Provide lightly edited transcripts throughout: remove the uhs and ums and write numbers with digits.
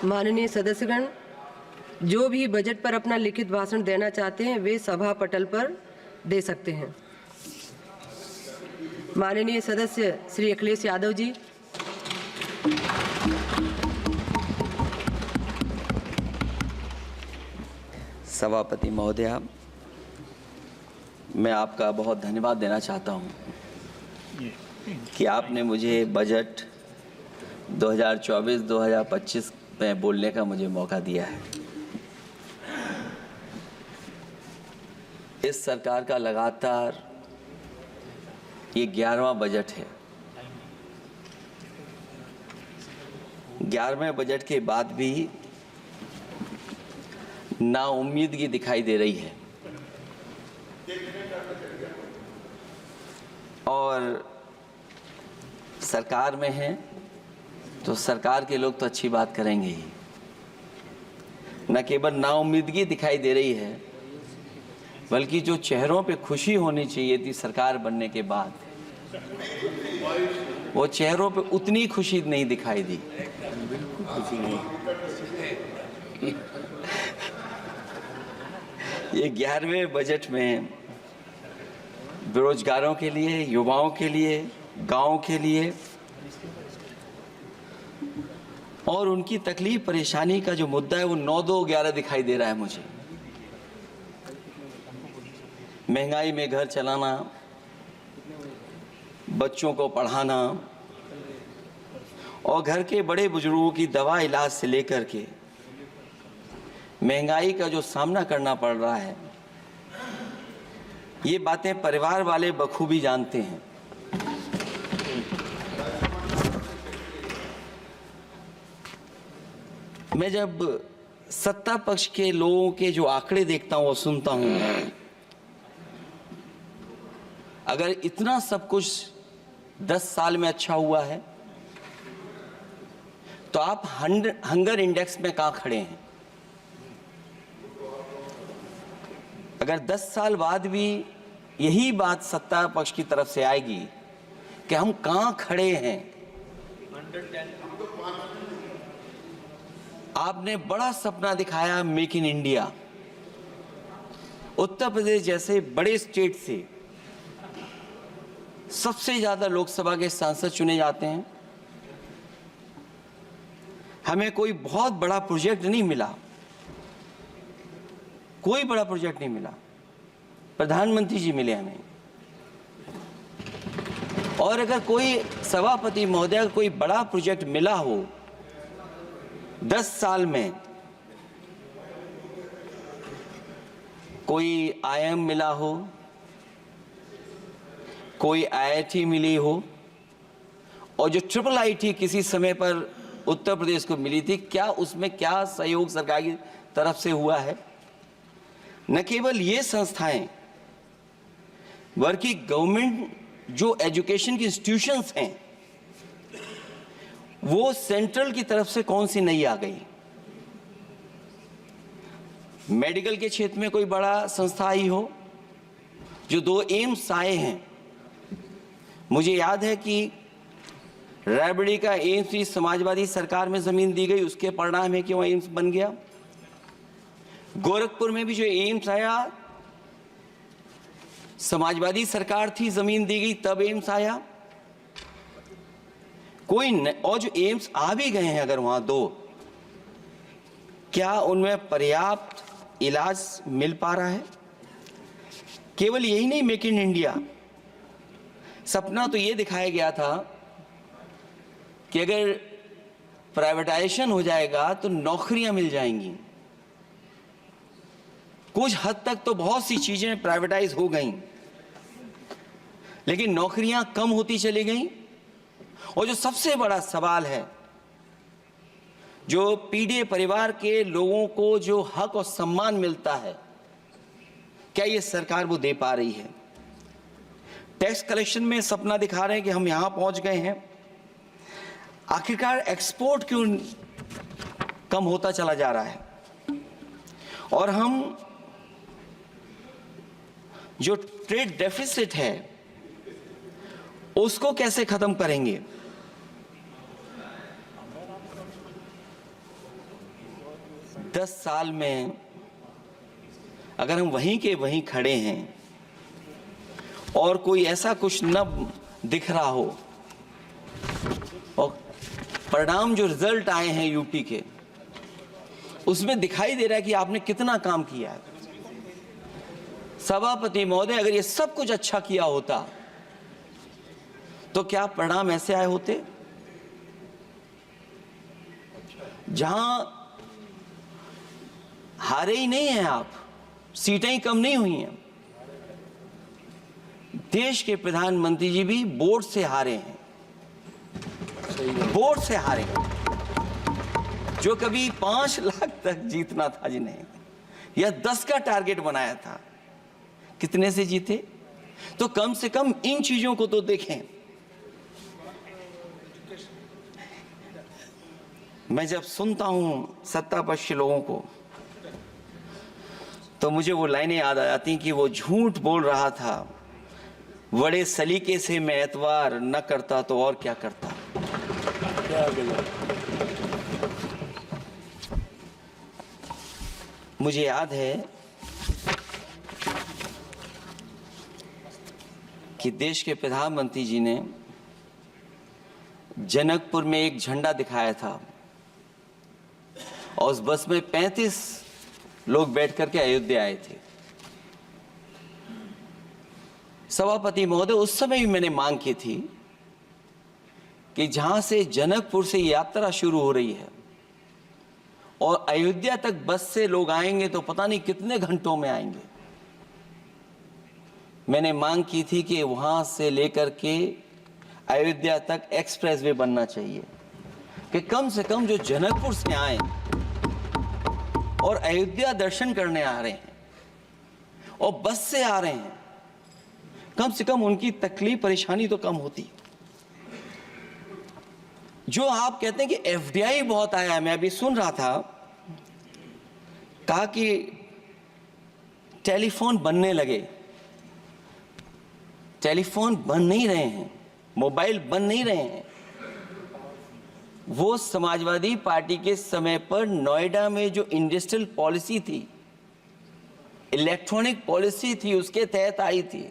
माननीय सदस्यगण, जो भी बजट पर अपना लिखित भाषण देना चाहते हैं वे सभा पटल पर दे सकते हैं। माननीय सदस्य श्री अखिलेश यादव जी। सभापति महोदया, मैं आपका बहुत धन्यवाद देना चाहता हूं कि आपने मुझे बजट 2024-2025 में बोलने का मुझे मौका दिया है। इस सरकार का लगातार ये 11वां बजट है। 11वें बजट के बाद भी नाउम्मीदगी दिखाई दे रही है और सरकार में है तो सरकार के लोग तो अच्छी बात करेंगे ही। न केवल नाउम्मीदगी दिखाई दे रही है बल्कि जो चेहरों पे खुशी होनी चाहिए थी सरकार बनने के बाद, वो चेहरों पे उतनी खुशी नहीं दिखाई दी। ये 11वें बजट में बेरोजगारों के लिए, युवाओं के लिए, गांव के लिए और उनकी तकलीफ परेशानी का जो मुद्दा है वो 9-2-11 दिखाई दे रहा है मुझे। महंगाई में घर चलाना, बच्चों को पढ़ाना और घर के बड़े बुजुर्गों की दवा इलाज से लेकर के महंगाई का जो सामना करना पड़ रहा है, ये बातें परिवार वाले बखूबी जानते हैं। मैं जब सत्ता पक्ष के लोगों के जो आंकड़े देखता हूं और सुनता हूं, अगर इतना सब कुछ 10 साल में अच्छा हुआ है तो आप हंगर इंडेक्स में कहां खड़े हैं? अगर 10 साल बाद भी यही बात सत्ता पक्ष की तरफ से आएगी कि हम कहां खड़े हैं। आपने बड़ा सपना दिखाया make in India. Uttar Pradesh जैसे बड़े स्टेट से सबसे ज्यादा लोकसभा के सांसद चुने जाते हैं। हमें कोई बहुत बड़ा प्रोजेक्ट नहीं मिला, कोई बड़ा प्रोजेक्ट नहीं मिला, प्रधानमंत्री जी मिले हमें। और अगर कोई सभापति महोदय कोई बड़ा प्रोजेक्ट मिला हो 10 साल में, कोई आईआईएम मिला हो, कोई आईआईटी मिली हो और जो ट्रिपल आईटी किसी समय पर उत्तर प्रदेश को मिली थी, क्या उसमें क्या सहयोग सरकार की तरफ से हुआ है? न केवल ये संस्थाएं बल्कि गवर्नमेंट जो एजुकेशन की इंस्टीट्यूशंस हैं वो सेंट्रल की तरफ से कौन सी नई आ गई? मेडिकल के क्षेत्र में कोई बड़ा संस्था आई हो? जो 2 एम्स आए हैं, मुझे याद है कि रायबरेली का एम्स भी समाजवादी सरकार में जमीन दी गई, उसके परिणाम है कि वह एम्स बन गया। गोरखपुर में भी जो एम्स आया समाजवादी सरकार थी, जमीन दी गई, तब एम्स आया। और जो एम्स आ भी गए हैं अगर वहां 2, क्या उनमें पर्याप्त इलाज मिल पा रहा है? केवल यही नहीं, मेक इन इंडिया सपना तो ये दिखाया गया था कि अगर प्राइवेटाइजेशन हो जाएगा तो नौकरियां मिल जाएंगी। कुछ हद तक तो बहुत सी चीजें प्राइवेटाइज हो गईं, लेकिन नौकरियां कम होती चली गईं। और जो सबसे बड़ा सवाल है, जो पीड़ित परिवार के लोगों को जो हक और सम्मान मिलता है, क्या ये सरकार वो दे पा रही है? टैक्स कलेक्शन में सपना दिखा रहे हैं कि हम यहां पहुंच गए हैं, आखिरकार एक्सपोर्ट क्यों कम होता चला जा रहा है? और हम जो ट्रेड डेफिसिट है उसको कैसे खत्म करेंगे? 10 साल में अगर हम वहीं के वहीं खड़े हैं और कोई ऐसा कुछ न दिख रहा हो और परिणाम जो रिजल्ट आए हैं यूपी के, उसमें दिखाई दे रहा है कि आपने कितना काम किया है। सभापति महोदय, अगर ये सब कुछ अच्छा किया होता तो क्या परिणाम ऐसे आए होते? जहां हारे ही नहीं हैं आप, सीटें ही कम नहीं हुई हैं। देश के प्रधानमंत्री जी भी वोट से हारे हैं, वोट से हारे हैं। जो कभी 5 लाख तक जीतना था जिन्हें, या 10 का टारगेट बनाया था, कितने से जीते? तो कम से कम इन चीजों को तो देखें। मैं जब सुनता हूं सत्तापक्ष लोगों को तो मुझे वो लाइनें याद आ जाती कि वो झूठ बोल रहा था, बड़े सलीके से मैं एतवार न करता तो और क्या करता। मुझे याद है कि देश के प्रधानमंत्री जी ने जनकपुर में एक झंडा दिखाया था और उस बस में 35 लोग बैठ करके अयोध्या आए थे। सभापति महोदय, उस समय भी मैंने मांग की थी कि जहां से जनकपुर से यात्रा शुरू हो रही है और अयोध्या तक बस से लोग आएंगे तो पता नहीं कितने घंटों में आएंगे। मैंने मांग की थी कि वहां से लेकर के अयोध्या तक एक्सप्रेसवे बनना चाहिए कि कम से कम जो जनकपुर से आए और अयोध्या दर्शन करने आ रहे हैं और बस से आ रहे हैं, कम से कम उनकी तकलीफ परेशानी तो कम होती। जो आप कहते हैं कि एफडीआई बहुत आया है, मैं अभी सुन रहा था, कहा कि टेलीफोन बनने लगे। टेलीफोन बन नहीं रहे हैं, मोबाइल बन नहीं रहे हैं। वो समाजवादी पार्टी के समय पर नोएडा में जो इंडस्ट्रियल पॉलिसी थी, इलेक्ट्रॉनिक पॉलिसी थी, उसके तहत आई थी।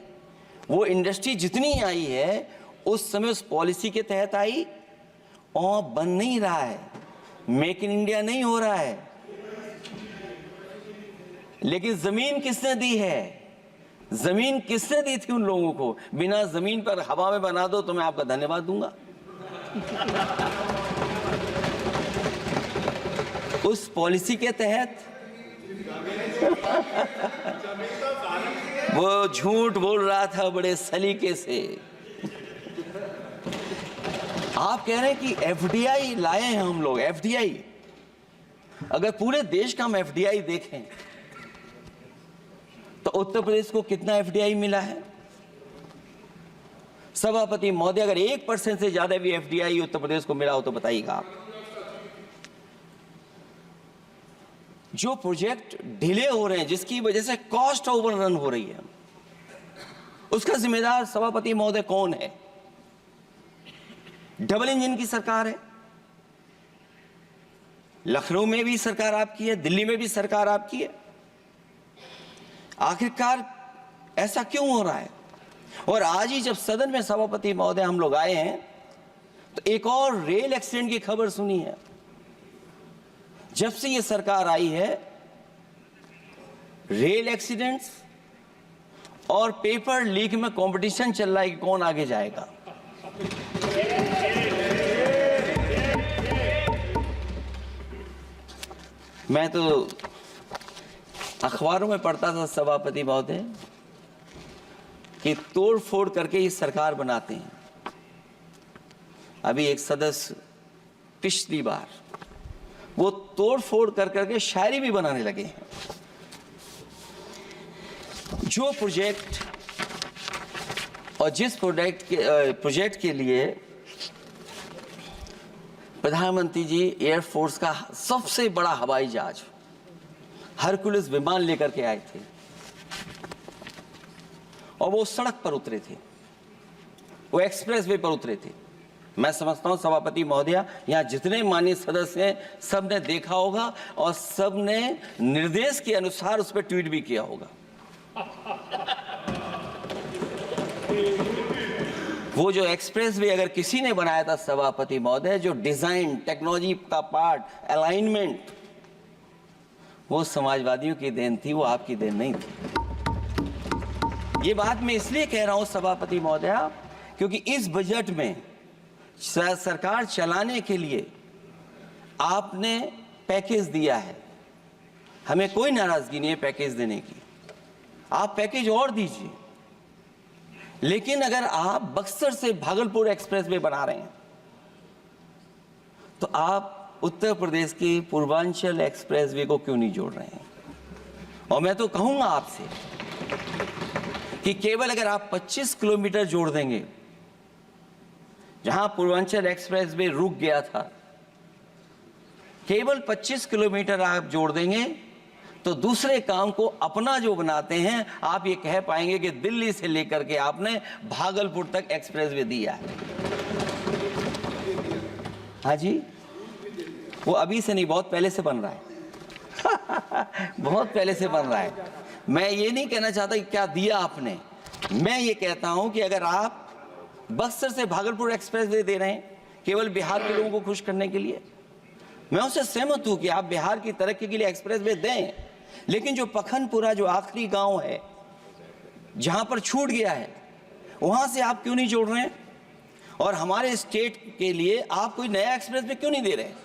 वो इंडस्ट्री जितनी आई है उस समय उस पॉलिसी के तहत आई और बन नहीं रहा है, मेक इन इंडिया नहीं हो रहा है। लेकिन जमीन किसने दी है? जमीन किसने दी थी उन लोगों को? बिना जमीन पर हवा में बना दो तो मैं आपका धन्यवाद दूंगा। उस पॉलिसी के तहत वो झूठ बोल रहा था बड़े सलीके से। आप कह रहे हैं कि एफडीआई लाए हैं हम लोग। एफडीआई, अगर पूरे देश का हम एफडीआई देखें तो उत्तर प्रदेश को कितना एफडीआई मिला है? सभापति महोदय, अगर 1% से ज्यादा भी एफडीआई उत्तर प्रदेश को मिला हो तो बताइएगा आप। जो प्रोजेक्ट डिले हो रहे हैं, जिसकी वजह से कॉस्ट ओवररन हो रही है, उसका जिम्मेदार सभापति महोदय कौन है? डबल इंजन की सरकार है। लखनऊ में भी सरकार आपकी है, दिल्ली में भी सरकार आपकी है। आखिरकार ऐसा क्यों हो रहा है? और आज ही जब सदन में सभापति महोदय हम लोग आए हैं तो एक और रेल एक्सीडेंट की खबर सुनी है। जब से ये सरकार आई है, रेल एक्सीडेंट्स और पेपर लीक में कंपटीशन चल रहा है कि कौन आगे जाएगा। मैं तो अखबारों में पढ़ता था सभापति महोदय कि तोड़ फोड़ करके ये सरकार बनाते हैं। अभी एक सदस्य पिछली बार वो तोड़ फोड़ कर करके शायरी भी बनाने लगे हैं। जो प्रोजेक्ट और जिस प्रोजेक्ट के लिए प्रधानमंत्री जी एयरफोर्स का सबसे बड़ा हवाई जहाज हरकुलिस विमान लेकर के आए थे और वो सड़क पर उतरे थे, वो एक्सप्रेस वे पर उतरे थे, मैं समझता हूं सभापति महोदया, यहाँ जितने माननीय सदस्य हैं सब ने देखा होगा और सब ने निर्देश के अनुसार उस पर ट्वीट भी किया होगा। वो जो एक्सप्रेसवे अगर किसी ने बनाया था सभापति महोदय, जो डिजाइन, टेक्नोलॉजी का पार्ट, अलाइनमेंट, वो समाजवादियों की देन थी, वो आपकी देन नहीं थी। ये बात मैं इसलिए कह रहा हूं सभापति महोदया, क्योंकि इस बजट में सरकार चलाने के लिए आपने पैकेज दिया है। हमें कोई नाराजगी नहीं है पैकेज देने की, आप पैकेज और दीजिए। लेकिन अगर आप बक्सर से भागलपुर एक्सप्रेसवे बना रहे हैं तो आप उत्तर प्रदेश की पूर्वांचल एक्सप्रेसवे को क्यों नहीं जोड़ रहे हैं? और मैं तो कहूंगा आपसे कि केवल अगर आप 25 किलोमीटर जोड़ देंगे, जहां पूर्वांचल एक्सप्रेसवे रुक गया था, केवल 25 किलोमीटर आप जोड़ देंगे तो दूसरे काम को अपना जो बनाते हैं, आप ये कह पाएंगे कि दिल्ली से लेकर के आपने भागलपुर तक एक्सप्रेसवे दिया है। हाँ जी, वो अभी से नहीं, बहुत पहले से बन रहा है। बहुत पहले से बन रहा है। मैं ये नहीं कहना चाहता कि क्या दिया आपने, मैं ये कहता हूं कि अगर आप बक्सर से भागलपुर एक्सप्रेसवे दे रहे हैं केवल बिहार के लोगों को खुश करने के लिए, मैं उससे सहमत हूं कि आप बिहार की तरक्की के लिए एक्सप्रेसवे दें, लेकिन जो पखनपुरा, जो आखिरी गांव है जहां पर छूट गया है, वहां से आप क्यों नहीं जोड़ रहे हैं? और हमारे स्टेट के लिए आप कोई नया एक्सप्रेसवे क्यों नहीं दे रहे हैं?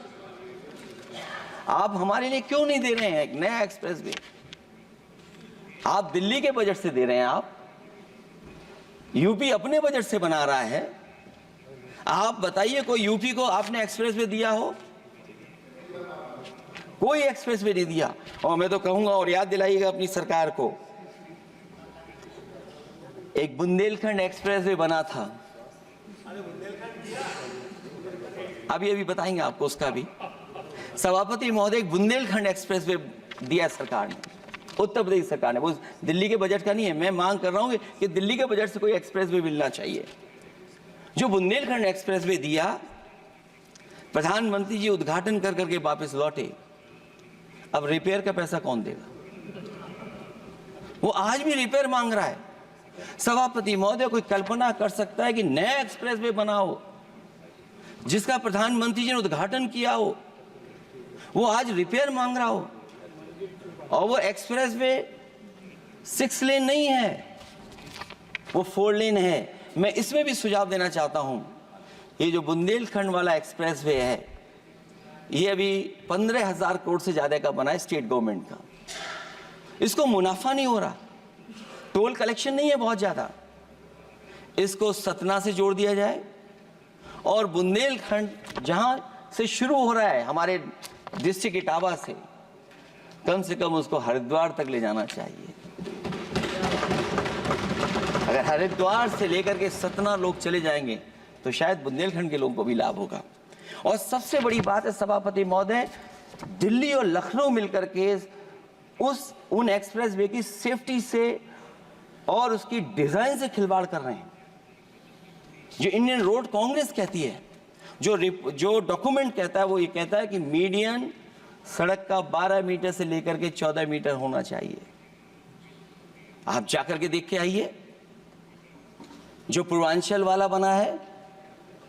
आप हमारे लिए क्यों नहीं दे रहे हैं एक नया एक्सप्रेसवे? आप दिल्ली के बजट से दे रहे हैं, आप यूपी अपने बजट से बना रहा है। आप बताइए कोई यूपी को आपने एक्सप्रेसवे दिया हो? कोई एक्सप्रेसवे नहीं दिया। और मैं तो कहूंगा, और याद दिलाइएगा अपनी सरकार को, एक बुंदेलखंड एक्सप्रेसवे बना था, अभी बताएंगे आपको उसका भी। सभापति महोदय, एक बुंदेलखंड एक्सप्रेसवे दिया सरकार ने, उत्तर प्रदेश सरकार ने, वो दिल्ली के बजट का नहीं है। मैं मांग कर रहा हूं कि दिल्ली के बजट से कोई एक्सप्रेसवे मिलना चाहिए। जो बुंदेलखंड एक्सप्रेसवे दिया, प्रधानमंत्री जी उद्घाटन कर करके वापस लौटे। अब रिपेयर का पैसा कौन देगा? वो आज भी रिपेयर मांग रहा है। सभापति महोदय, कोई कल्पना कर सकता है कि नया एक्सप्रेसवे बना हो जिसका प्रधानमंत्री जी ने उद्घाटन किया हो, वो आज रिपेयर मांग रहा हो? और वो एक्सप्रेसवे 6 लेन नहीं है, वो 4 लेन है। मैं इसमें भी सुझाव देना चाहता हूं, ये जो बुंदेलखंड वाला एक्सप्रेसवे है, ये अभी 15,000 करोड़ से ज्यादा का बना है स्टेट गवर्नमेंट का। इसको मुनाफा नहीं हो रहा, टोल कलेक्शन नहीं है बहुत ज्यादा। इसको सतना से जोड़ दिया जाए और बुंदेलखंड जहां से शुरू हो रहा है हमारे डिस्ट्रिक्ट इटावा से, कम उसको हरिद्वार तक ले जाना चाहिए। अगर हरिद्वार से लेकर के सतना लोग चले जाएंगे तो शायद बुंदेलखंड के लोगों को भी लाभ होगा। और सबसे बड़ी बात है सभापति महोदय, दिल्ली और लखनऊ मिलकर के उन एक्सप्रेसवे की सेफ्टी से और उसकी डिजाइन से खिलवाड़ कर रहे हैं। जो इंडियन रोड कांग्रेस कहती है, जो डॉक्यूमेंट कहता है, वो ये कहता है कि मीडियन सड़क का 12 मीटर से लेकर के 14 मीटर होना चाहिए। आप जाकर के देख के आइए, जो पूर्वांचल वाला बना है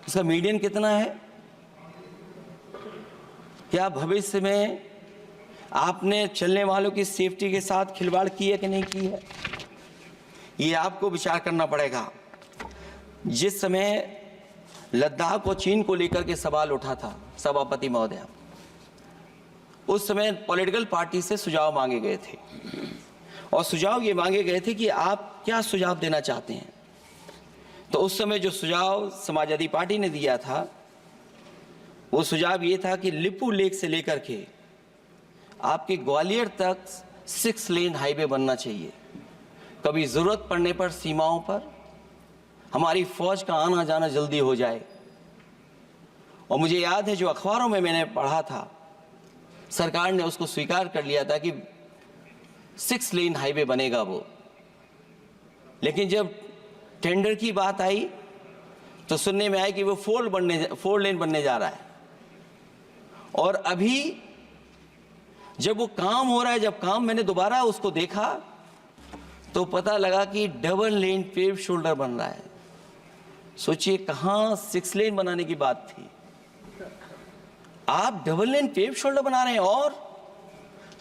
उसका मीडियन कितना है? क्या भविष्य में आपने चलने वालों की सेफ्टी के साथ खिलवाड़ की है कि नहीं की है? ये आपको विचार करना पड़ेगा। जिस समय लद्दाख और चीन को लेकर के सवाल उठा था सभापति महोदय, उस समय पॉलिटिकल पार्टी से सुझाव मांगे गए थे और सुझाव ये मांगे गए थे कि आप क्या सुझाव देना चाहते हैं। तो उस समय जो सुझाव समाजवादी पार्टी ने दिया था, वो सुझाव ये था कि लिपू लेक से लेकर के आपके ग्वालियर तक 6 लेन हाईवे बनना चाहिए। कभी जरूरत पड़ने पर सीमाओं पर हमारी फौज का आना जाना जल्दी हो जाए। और मुझे याद है, जो अखबारों में मैंने पढ़ा था, सरकार ने उसको स्वीकार कर लिया था कि 6 लेन हाईवे बनेगा वो। लेकिन जब टेंडर की बात आई तो सुनने में आया कि वो 4 लेन बनने जा रहा है। और अभी जब वो काम हो रहा है, जब काम मैंने दोबारा उसको देखा तो पता लगा कि डबल लेन पेव शोल्डर बन रहा है। सोचिए कहां 6 लेन बनाने की बात थी, आप डबल लेन पेव शोल्डर बना रहे हैं। और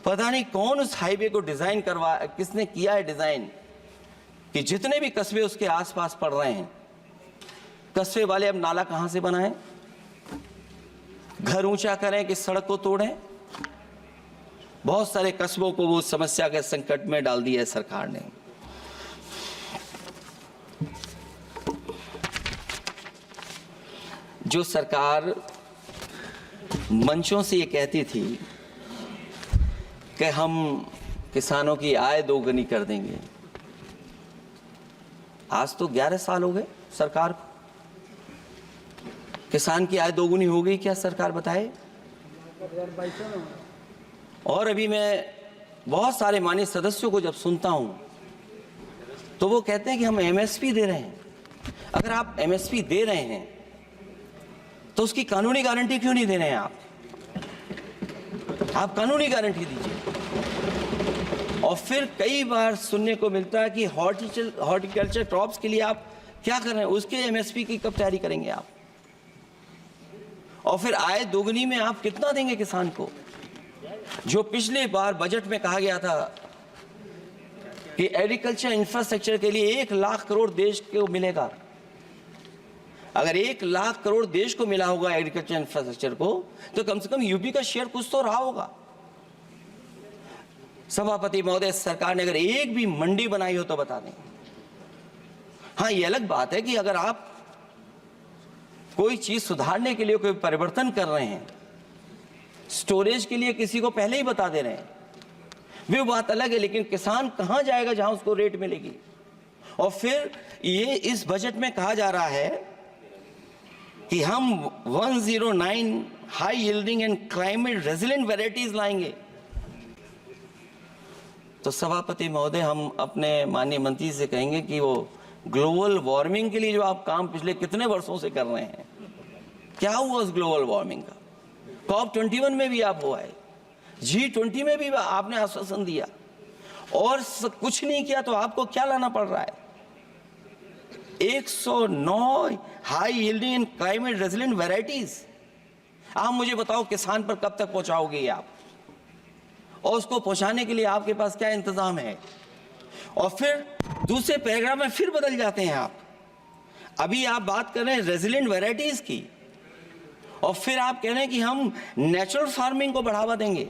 पता नहीं कौन उस हाईवे को डिजाइन किसने किया है डिजाइन, कि जितने भी कस्बे उसके आसपास पड़ रहे हैं, कस्बे वाले अब नाला कहां से बनाएं, घर ऊंचा करें कि सड़क को तोड़ें। बहुत सारे कस्बों को वो समस्या के संकट में डाल दिया है सरकार ने। जो सरकार मंचों से ये कहती थी कि हम किसानों की आय दोगुनी कर देंगे, आज तो 11 साल हो गए सरकार को। किसान की आय दोगुनी हो गई क्या सरकार बताए? और अभी मैं बहुत सारे माननीय सदस्यों को जब सुनता हूं तो वो कहते हैं कि हम एमएसपी दे रहे हैं। अगर आप एमएसपी दे रहे हैं तो उसकी कानूनी गारंटी क्यों नहीं दे रहे हैं? आप कानूनी गारंटी दीजिए। और फिर कई बार सुनने को मिलता है कि हॉर्टिकल्चर क्रॉप्स के लिए आप क्या कर रहे हैं, उसके एमएसपी की कब तैयारी करेंगे आप? और फिर आय दोगुनी में आप कितना देंगे किसान को? जो पिछले बार बजट में कहा गया था कि एग्रीकल्चर इंफ्रास्ट्रक्चर के लिए 1 लाख करोड़ देश को मिलेगा। अगर 1 लाख करोड़ देश को मिला होगा एग्रीकल्चर इंफ्रास्ट्रक्चर को, तो कम से कम यूपी का शेयर कुछ तो रहा होगा। सभापति महोदय, सरकार ने अगर एक भी मंडी बनाई हो तो बता दें। हाँ, ये अलग बात है कि अगर आप कोई चीज सुधारने के लिए कोई परिवर्तन कर रहे हैं, स्टोरेज के लिए किसी को पहले ही बता दे रहे हैं, वो बात अलग है। लेकिन किसान कहां जाएगा जहां उसको रेट मिलेगी? और फिर ये इस बजट में कहा जा रहा है कि हम 109 high yielding and climate resilient varieties लाएंगे। तो सभापति महोदय, हम अपने माननीय मंत्री से कहेंगे कि वो ग्लोबल वार्मिंग के लिए जो आप काम पिछले कितने वर्षों से कर रहे हैं, क्या हुआ उस ग्लोबल वार्मिंग का? COP21 में भी आप हुआ है, G20 में भी आपने आश्वासन दिया और कुछ नहीं किया, तो आपको क्या लाना पड़ रहा है? 109 high yielding and climate resilient varieties. आप मुझे बताओ किसान पर कब तक पहुंचाओगे आप? और उसको पहुंचाने के लिए आपके पास क्या इंतजाम है? और फिर दूसरे पैराग्राफ में फिर बदल जाते हैं आप। अभी आप बात कर रहे हैं रेजिलेंट वैरायटीज की, और फिर आप कह रहे हैं कि हम नेचुरल फार्मिंग को बढ़ावा देंगे।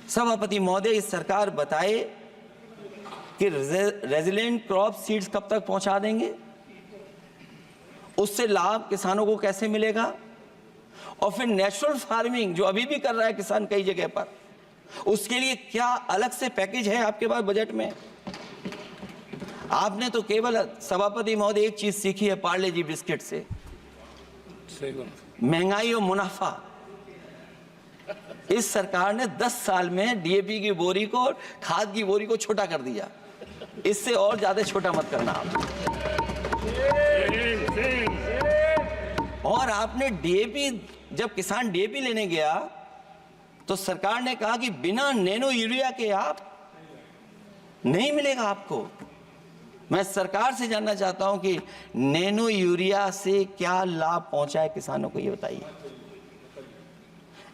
सभापति महोदय, इस सरकार बताए कि रेजिलेंट क्रॉप सीड्स कब तक पहुंचा देंगे, उससे लाभ किसानों को कैसे मिलेगा, और फिर नेचुरल फार्मिंग जो अभी भी कर रहा है किसान कई जगह पर, उसके लिए क्या अलग से पैकेज है आपके पास बजट में? आपने तो केवल सभापति महोदय एक चीज सीखी है पार्ले जी बिस्किट से, महंगाई और मुनाफा। इस सरकार ने 10 साल में डीएपी की बोरी को, खाद की बोरी को छोटा कर दिया। इससे और ज्यादा छोटा मत करना आप। और आपने डीएपी, जब किसान डीएपी लेने गया तो सरकार ने कहा कि बिना नैनो यूरिया के आप नहीं मिलेगा आपको। मैं सरकार से जानना चाहता हूं कि नैनो यूरिया से क्या लाभ पहुंचा है किसानों को, ये बताइए।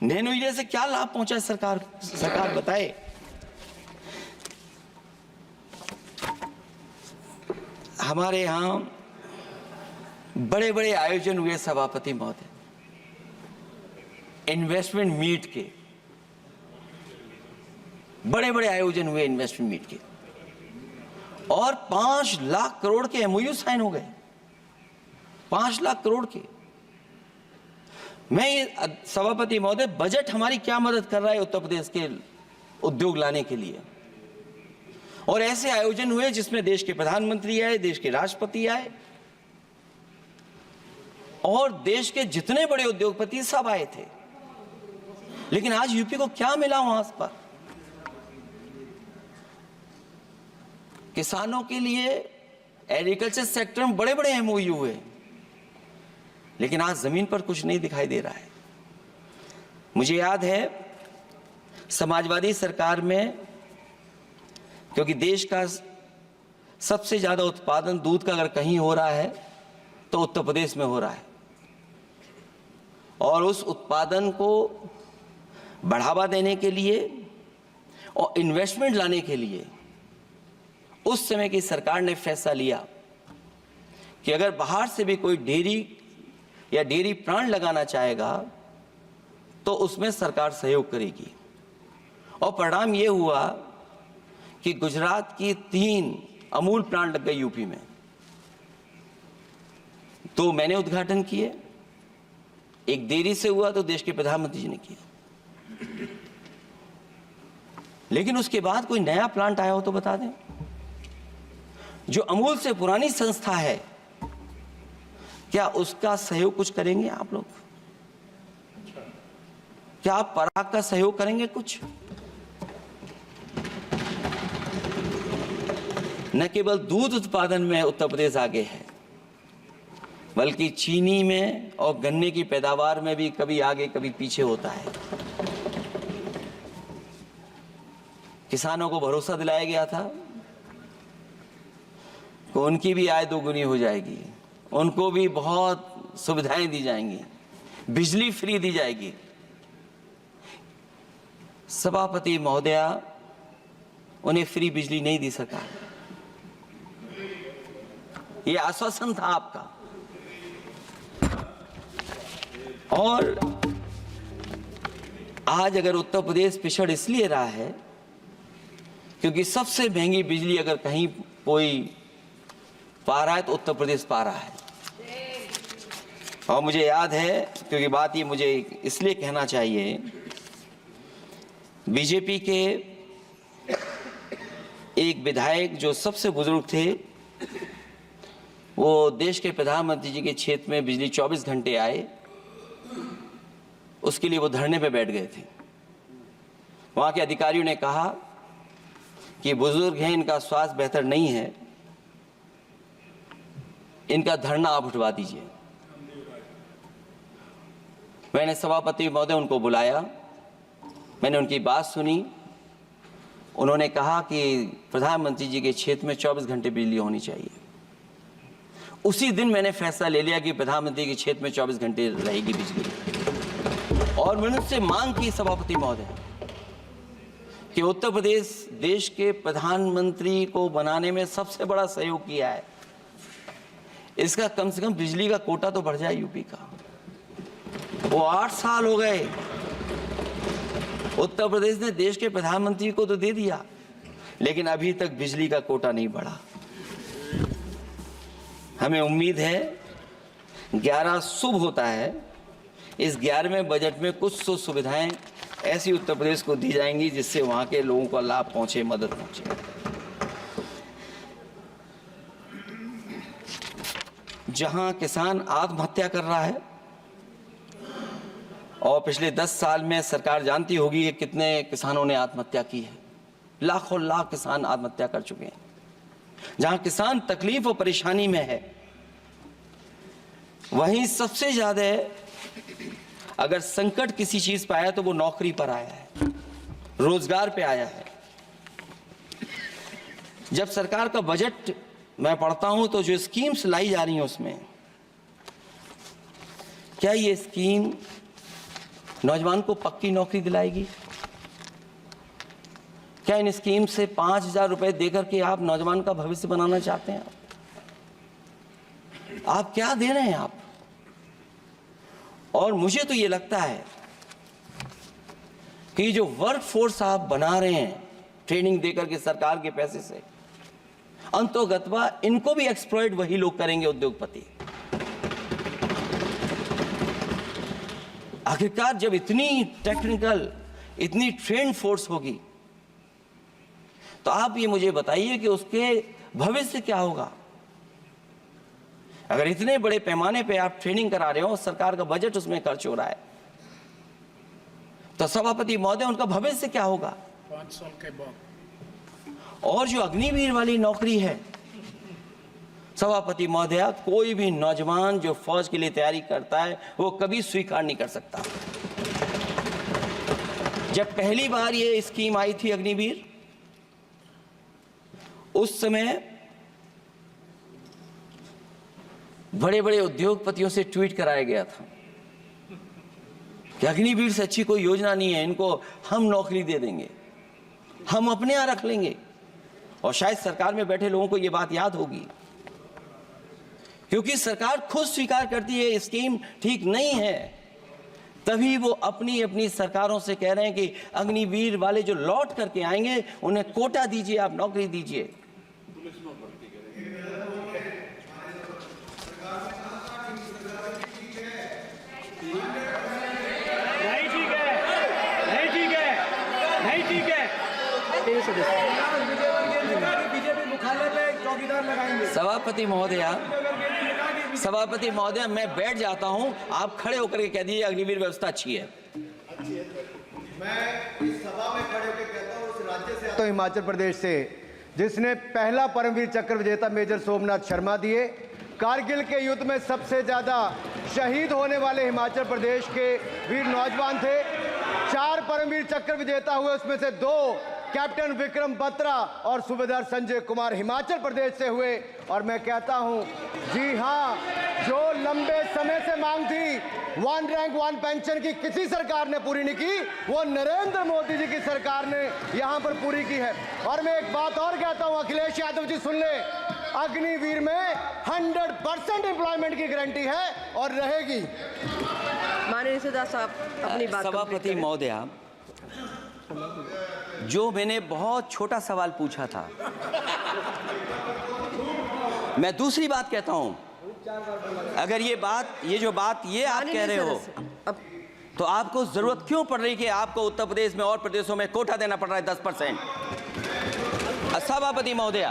नैनो यूरिया से क्या लाभ पहुंचा है सरकार बताए। हमारे यहां बड़े बड़े आयोजन हुए सभापति महोदय, इन्वेस्टमेंट मीट के बड़े बड़े आयोजन हुए इन्वेस्टमेंट मीट के, और 5 लाख करोड़ के एमओयू साइन हो गए। 5 लाख करोड़ के। मैं ये सभापति महोदय, बजट हमारी क्या मदद कर रहा है उत्तर प्रदेश के उद्योग लाने के लिए? और ऐसे आयोजन हुए जिसमें देश के प्रधानमंत्री आए, देश के राष्ट्रपति आए, और देश के जितने बड़े उद्योगपति सब आए थे। लेकिन आज यूपी को क्या मिला वहां पर? किसानों के लिए एग्रीकल्चर सेक्टर में बड़े बड़े एमओयू हुए, लेकिन आज जमीन पर कुछ नहीं दिखाई दे रहा है। मुझे याद है समाजवादी सरकार में, क्योंकि देश का सबसे ज्यादा उत्पादन दूध का अगर कहीं हो रहा है तो उत्तर प्रदेश में हो रहा है, और उस उत्पादन को बढ़ावा देने के लिए और इन्वेस्टमेंट लाने के लिए उस समय की सरकार ने फैसला लिया कि अगर बाहर से भी कोई डेयरी या डेयरी प्लांट लगाना चाहेगा तो उसमें सरकार सहयोग करेगी। और परिणाम ये हुआ कि गुजरात की 3 अमूल प्लांट लग गए यूपी में। तो मैंने उद्घाटन किए, एक डेयरी से हुआ तो देश के प्रधानमंत्री जी ने किया, लेकिन उसके बाद कोई नया प्लांट आया हो तो बता दें। जो अमूल से पुरानी संस्था है, क्या उसका सहयोग कुछ करेंगे आप लोग? क्या आप पराग का सहयोग करेंगे कुछ? न केवल दूध उत्पादन में उत्तर प्रदेश आगे है, बल्कि चीनी में और गन्ने की पैदावार में भी कभी आगे कभी पीछे होता है। किसानों को भरोसा दिलाया गया था कि उनकी भी आय 2 गुनी हो जाएगी, उनको भी बहुत सुविधाएं दी जाएंगी, बिजली फ्री दी जाएगी। सभापति महोदया उन्हें फ्री बिजली नहीं दी सका। ये आश्वासन था आपका। और आज अगर उत्तर प्रदेश पिछड़ इसलिए रहा है क्योंकि सबसे महंगी बिजली अगर कहीं कोई पा रहा है तो उत्तर प्रदेश पा रहा है। और मुझे याद है, क्योंकि बात ये मुझे इसलिए कहना चाहिए, बीजेपी के एक विधायक जो सबसे बुजुर्ग थे, वो देश के प्रधानमंत्री जी के क्षेत्र में बिजली 24 घंटे आए, उसके लिए वो धरने पे बैठ गए थे। वहां के अधिकारियों ने कहा कि बुजुर्ग हैं, इनका स्वास्थ्य बेहतर नहीं है, इनका धरना आप उठवा दीजिए। मैंने सभापति महोदय उनको बुलाया, मैंने उनकी बात सुनी। उन्होंने कहा कि प्रधानमंत्री जी के क्षेत्र में 24 घंटे बिजली होनी चाहिए। उसी दिन मैंने फैसला ले लिया कि प्रधानमंत्री के क्षेत्र में 24 घंटे रहेगी बिजली। और मैंने उससे मांग की सभापति महोदय कि उत्तर प्रदेश देश के प्रधानमंत्री को बनाने में सबसे बड़ा सहयोग किया है, इसका कम से कम बिजली का कोटा तो बढ़ जाए यूपी का। वो 8 साल हो गए, उत्तर प्रदेश ने देश के प्रधानमंत्री को तो दे दिया, लेकिन अभी तक बिजली का कोटा नहीं बढ़ा। हमें उम्मीद है 11 शुभ होता है, इस 11वें बजट में कुछ तो सुविधाएं ऐसी उत्तर प्रदेश को दी जाएंगी जिससे वहां के लोगों को लाभ पहुंचे, मदद पहुंचे। जहां किसान आत्महत्या कर रहा है, और पिछले 10 साल में सरकार जानती होगी कि कितने किसानों ने आत्महत्या की है, लाखों लाख किसान आत्महत्या कर चुके हैं। जहां किसान तकलीफ और परेशानी में है, वहीं सबसे ज्यादा अगर संकट किसी चीज पर आया तो वो नौकरी पर आया है, रोजगार पे आया है। जब सरकार का बजट मैं पढ़ता हूं तो जो स्कीम्स लाई जा रही हैं उसमें, क्या ये स्कीम नौजवान को पक्की नौकरी दिलाएगी? क्या इन स्कीम से 5,000 रुपए देकर के आप नौजवान का भविष्य बनाना चाहते हैं? आप क्या दे रहे हैं आप? और मुझे तो ये लगता है कि जो वर्क फोर्स आप बना रहे हैं ट्रेनिंग देकर के सरकार के पैसे से, अंतोगत्वा इनको भी एक्सप्लॉइट वही लोग करेंगे, उद्योगपति। आखिरकार जब इतनी टेक्निकल, इतनी ट्रेन फोर्स होगी, तो आप ये मुझे बताइए कि उसके भविष्य क्या होगा। अगर इतने बड़े पैमाने पे आप ट्रेनिंग करा रहे हो, सरकार का बजट उसमें खर्च हो रहा है, तो सभापति महोदय उनका भविष्य क्या होगा? 5 साल के बाद। और जो अग्निवीर वाली नौकरी है, सभापति महोदया, कोई भी नौजवान जो फौज के लिए तैयारी करता है वो कभी स्वीकार नहीं कर सकता। जब पहली बार ये स्कीम आई थी अग्निवीर, उस समय बड़े बड़े उद्योगपतियों से ट्वीट कराया गया था कि अग्निवीर से अच्छी कोई योजना नहीं है, इनको हम नौकरी दे देंगे, हम अपने यहां रख लेंगे। और शायद सरकार में बैठे लोगों को यह बात याद होगी, क्योंकि सरकार खुद स्वीकार करती है स्कीम ठीक नहीं है, तभी वो अपनी अपनी सरकारों से कह रहे हैं कि अग्निवीर वाले जो लौट करके आएंगे उन्हें कोटा दीजिए, आप नौकरी दीजिए। सभापति महोदया, मैं बैठ जाता हूं, आप खड़े होकर के कह दीजिए अग्निवीर व्यवस्था अच्छी है। मैं इस सभा में खड़े होकर कहता हूं, उस राज्य से तो हिमाचल प्रदेश से जिसने पहला परमवीर चक्र विजेता मेजर सोमनाथ शर्मा दिए। कारगिल के युद्ध में सबसे ज्यादा शहीद होने वाले हिमाचल प्रदेश के वीर नौजवान थे। 4 परमवीर चक्र विजेता हुए, उसमें से 2 कैप्टन विक्रम बत्रा और सूबेदार संजय कुमार हिमाचल प्रदेश से हुए। और मैं कहता हूं, जी हां, जो लंबे समय से मांग थी 1 रैंक 1 पेंशन की, किसी सरकार ने पूरी नहीं की, वो नरेंद्र मोदी जी की सरकार ने यहां पर पूरी की है। और मैं एक बात और कहता हूं, अखिलेश यादव जी सुन ले, अग्निवीर में 100% एम्प्लॉयमेंट की गारंटी है और रहेगी। माननीय सदा साहब अपनी बात। सभापति महोदया, जो मैंने बहुत छोटा सवाल पूछा था, मैं दूसरी बात कहता हूं। अगर ये जो बात आप कह रहे हो, तो आपको जरूरत क्यों पड़ रही कि आपको उत्तर प्रदेश में और प्रदेशों में कोटा देना पड़ रहा है 10%? सभापति महोदय,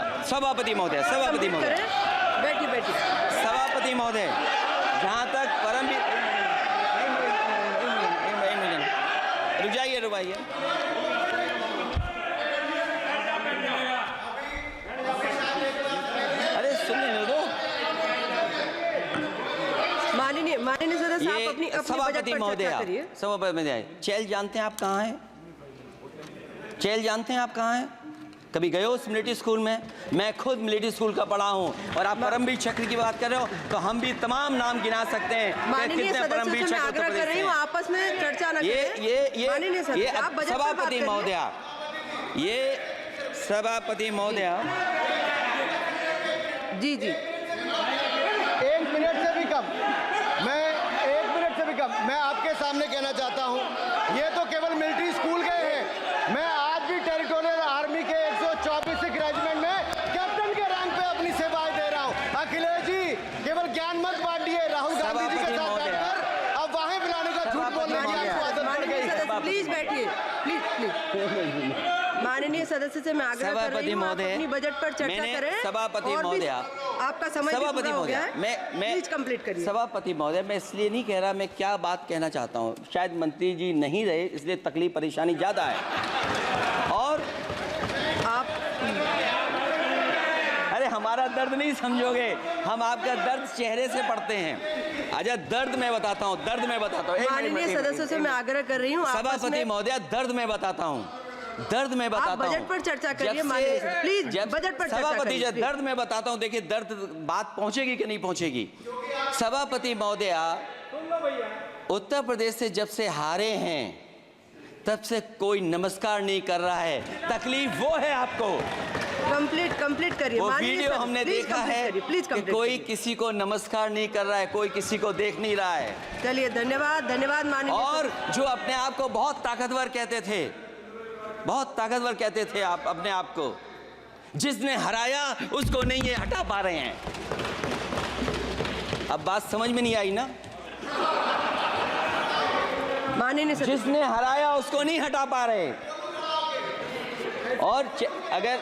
बैठिए। सभापति महोदय, जहां तक परमवीर, रुक जाइए। अरे सुन लेने दो। माननीय सदस्य साहब अपनी सभापति महोदय, चैल जानते हैं आप कहाँ हैं? चैल जानते हैं आप कहाँ हैं? कभी गए हो उस मिलिट्री स्कूल में? मैं खुद मिलिट्री स्कूल का पढ़ा हूँ। और आप परमवीर चक्र की बात कर रहे हो, तो हम भी तमाम नाम गिना सकते हैं। माननीय सदस्य से मैं आग्रह कर रही हूँ, आपस में चर्चा न करें। सभापति महोदया, ये सभापति महोदया, जी 1 मिनट से भी कम, मैं आपके सामने कहना चाहता हूं, ये तो केवल मिलिट्री स्कूल गए हैं। मैं आज भी टेरिटोरियल आर्मी के 124 रेजिमेंट में कैप्टन के रैंक पे अपनी सेवाएं दे रहा हूं। अखिलेश जी, केवल ज्ञान मत बांटिए। राहुल गांधी जी के साथ बैठकर अब वहां बुलाने का झूठ बोलने की आपको आदत पड़ गई। प्लीज बैठिए, प्लीज। माननीय सदस्य से मैं आग्रह कर रही हूं, आप अपनी बजट पर चर्चा करें। सभापति महोदय, आपका समय पूरा हो गया है, मैं प्लीज कंप्लीट करिए। सभापति महोदय, मैं इसलिए नहीं कह रहा, मैं क्या बात कहना चाहता हूँ, शायद मंत्री जी नहीं रहे इसलिए तकलीफ परेशानी ज्यादा है। और आप, अरे हमारा दर्द नहीं समझोगे, हम आपका दर्द चेहरे से पढ़ते हैं। अच्छा, दर्द मैं बताता हूँ। माननीय सदस्यों से मैं आग्रह कर रही हूँ, सभापति महोदय, दर्द मैं बताता हूँ। आप बजट पर चर्चा करिए। माननीय प्लीज बजट पर चर्चा सभापति जी, दर्द मैं बताता हूं। देखिए, दर्द बात पहुंचेगी कि नहीं पहुंचेगी। सभापति महोदय, उत्तर प्रदेश से जब से हारे हैं तब से कोई नमस्कार नहीं कर रहा है। तकलीफ वो है आपको। कंप्लीट करिए। वो वीडियो हमने देखा है कि कोई किसी को नमस्कार नहीं कर रहा है, कोई किसी को देख नहीं रहा है। चलिए, धन्यवाद माननीय। और जो अपने आप को बहुत ताकतवर कहते थे, आप अपने आप को, जिसने हराया उसको नहीं ये हटा पा रहे हैं। अब बात समझ में नहीं आई ना? माननीय जिसने हराया उसको नहीं हटा पा रहे। और अगर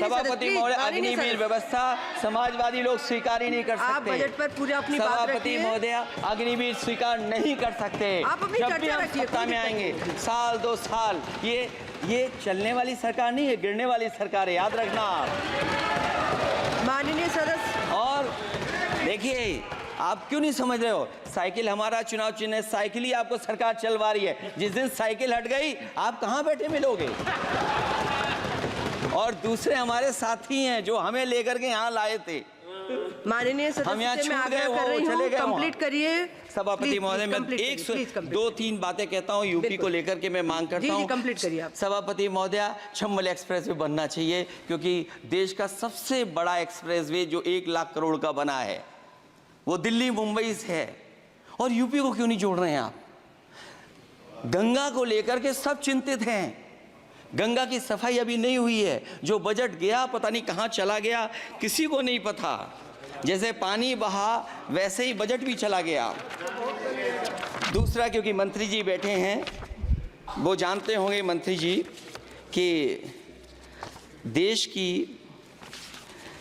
सभापति महोदय, अग्निवीर व्यवस्था समाजवादी लोग स्वीकार ही नहीं कर सकते। आप बजट पर पूरा अपनी बात रखिए। सभापति महोदय, अग्निवीर स्वीकार नहीं कर सकते। आप अपनी जब भी हम सत्ता में आएंगे, साल 2 साल, ये चलने वाली सरकार नहीं है, गिरने वाली सरकार है, याद रखना। माननीय सदस्य, और देखिए, आप क्यों नहीं समझ रहे हो? साइकिल हमारा चुनाव चिन्ह है, साइकिल ही आपको सरकार चलवा रही है। जिस दिन साइकिल हट गई, आप कहाँ बैठे मिलोगे? और दूसरे हमारे साथी हैं जो हमें लेकर के यहाँ लाए थे। माननीय हम यहाँ सदस्य, मैं छूट गए, आग्रह कर वो रही चले हूँ, गए कंप्लीट करिए। सभापति महोदय, मैं एक दो तीन बातें कहता हूँ यूपी को लेकर के, मैं मांग करता हूँ। कंप्लीट करिए आप। सभापति महोदय, चंबल एक्सप्रेस वे बनना चाहिए, क्योंकि देश का सबसे बड़ा एक्सप्रेस वे जो 1 लाख करोड़ का बना है वो दिल्ली मुंबई से है, और यूपी को क्यों नहीं जोड़ रहे हैं आप? गंगा को लेकर के सब चिंतित हैं। गंगा की सफाई अभी नहीं हुई है। जो बजट गया पता नहीं कहाँ चला गया, किसी को नहीं पता। जैसे पानी बहा वैसे ही बजट भी चला गया। दूसरा, क्योंकि मंत्री जी बैठे हैं, वो जानते होंगे मंत्री जी कि देश की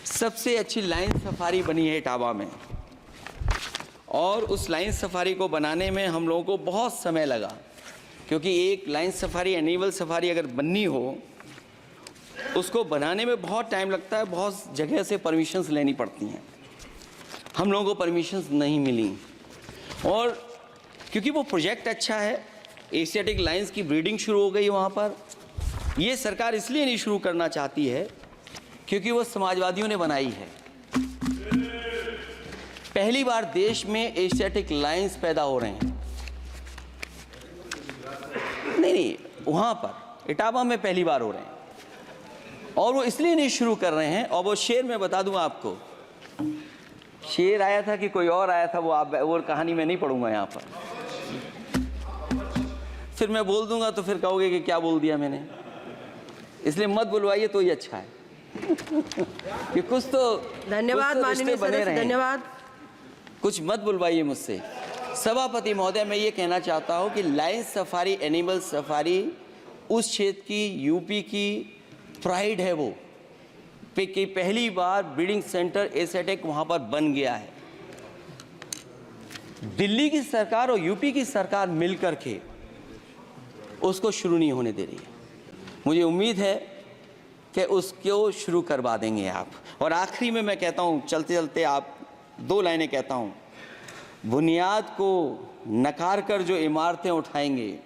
सबसे अच्छी लाइन सफारी बनी है इटावा में, और उस लाइन सफारी को बनाने में हम लोगों को बहुत समय लगा, क्योंकि एक लाइन सफारी, एनिमल सफारी अगर बननी हो, उसको बनाने में बहुत टाइम लगता है, बहुत जगह से परमिशंस लेनी पड़ती हैं। हम लोगों को परमिशंस नहीं मिली, और क्योंकि वो प्रोजेक्ट अच्छा है, एशियाटिक लाइंस की ब्रीडिंग शुरू हो गई वहाँ पर। ये सरकार इसलिए नहीं शुरू करना चाहती है क्योंकि वो समाजवादियों ने बनाई है। पहली बार देश में एशियाटिक लाइंस पैदा हो रहे हैं। नहीं, वहाँ पर इटावा में पहली बार हो रहे हैं, और वो इसलिए नहीं शुरू कर रहे हैं। और वो शेर मैं बता दूं आपको, शेर आया था कि कोई और आया था, वो कहानी मैं नहीं पढ़ूंगा यहाँ पर। फिर मैं बोल दूंगा तो फिर कहोगे कि क्या बोल दिया मैंने, इसलिए मत बुलवाइए तो ही अच्छा है। कि कुछ तो धन्यवाद माननीय सदस्य, धन्यवाद। कुछ मत बुलवाइए मुझसे। सभापति महोदय, मैं ये कहना चाहता हूँ कि लाइन सफारी, एनिमल सफारी उस क्षेत्र की, यूपी की प्राइड है वो, कि पहली बार ब्रीडिंग सेंटर एशियाटिक वहाँ पर बन गया है। दिल्ली की सरकार और यूपी की सरकार मिलकर के उसको शुरू नहीं होने दे रही है। मुझे उम्मीद है कि उसको शुरू करवा देंगे आप। और आखिरी में मैं कहता हूँ, चलते चलते आप 2 लाइनें कहता हूँ। बुनियाद को नकार कर जो इमारतें उठाएंगे,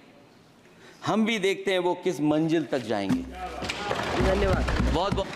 हम भी देखते हैं वो किस मंजिल तक जाएंगे। धन्यवाद। बहुत बहुत